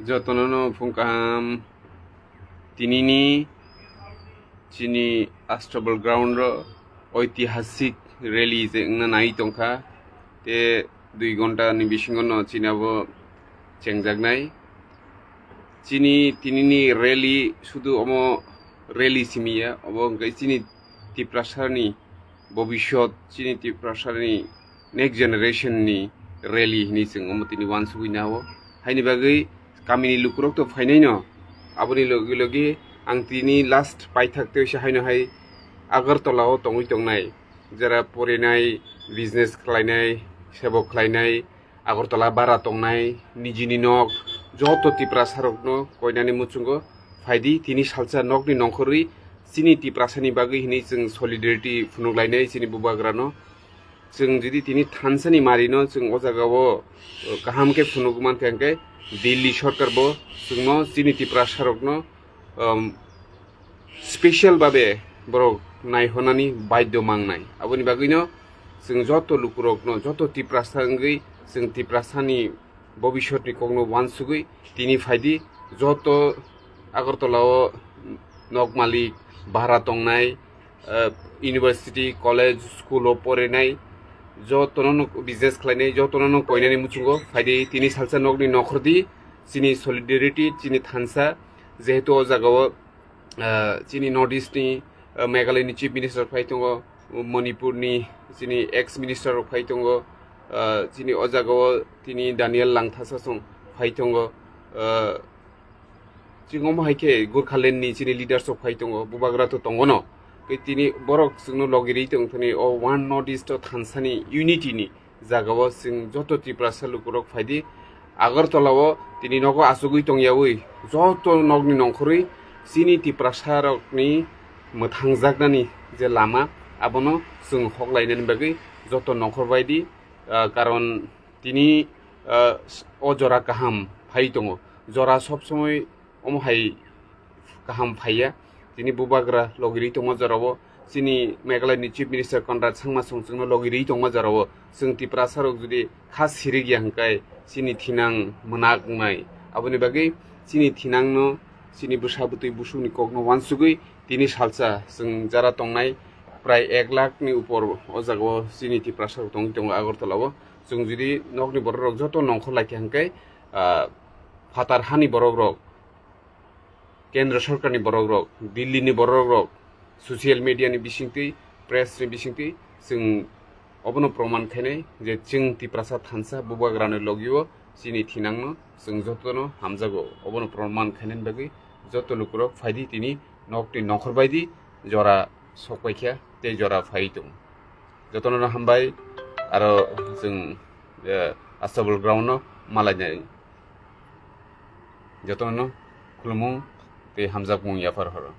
Jotono Funkam Tinini Chini Astrobal Ground Oitihasik Rally Nai Tonka Te 2 ঘন্টা ni bisingono Chinabo Chengjagnai Chini Tinini Rally Sudu Omo Rally Simia Obo Chini Tiprasarni Bobishot Chini Tiprasarni Next Generation ni Rally ni Sing Omo Tini Wansubinawo Haini Bagai Kamini lukurok to fainai no aboni logi ang tini last paithak te sahaino hai Agartala o tongui tongnai jara porinai business khlainai sebok khlainai Agartala bara tongnai nijini nok joto tiprasarok no koinani muchungo faidi tini salsa nok ni nongkhori chini tiprasani bagi hini jeng solidarity phunuglainai chini bubagrano jeng jodi tini thansani marino jeng o jagao kahamke phunugman kangke Delhi Sarkar bo sungno chini tiprasarok no special babe borok nai honani baidyo mangnai aboni bagino sung joto lukurok no joto tiprasangi sung tiprasani bobishot ni kogno wansugui tini faidi joto Agartala o nok malik bahara tongnai university college school o porenai jotono business khlainai jotono koinani muchungo faidi tini salsa nokni nokhordi chini solidarity chini thansa jehetu o jagao chini northeast ni Meghalaya ni chief minister phaitongo Manipur ni chini ex minister phaitongo chini o jagao tini Daniel Langthasa song phaitongo chingom haike Gurkhaland ni chini leaders of phaitongo bubagra to tongono tini borok sungno logiri tongthani o one northeast thansani unity ni jagao sing joto tiprasa lukurok faidi Agartala o tini nogo asugui tongyawi joto nogni nongkhori chini tiprasarok ni mothangjaknani je lama abono sung hoklainani bagi joto nongkhor baidi karon tini o jora kaham phai tongo jora sob somoy omo hai kaham phaiya tini bubagra logiri tongma jarabo chini Meghalaya ni chief minister Conrad Sangma songchungno logiri tongma jarabo sung tiprasarok jodi khas sirigi hangkai chini thinang monak mai aboni bagi chini thinang no chini busabutui busuni kogno wansugui tini salsa sung jara tongnai prai 1 lakh ni upor o jago chini tiprasarok tongo Agartala o sung jodi nokni borok joto nongkhor laiki hangkai fatar hani borok rok Kendra Sarkar ni borok rok Delhi ni borok rok social media ni bisingti press ni bisingti sung obono proman khainai je ching tiprasa thansa bubagrane logio chini thinangno sung jotono hamjago obono proman khainen bagi joto lukurok faidi tini nokti nongkhor baidi jora sokpaikha te jora phaitung jotono hambai aro sung Astrobal ground no malainai jotono khulumung te hamjak mung yafar horo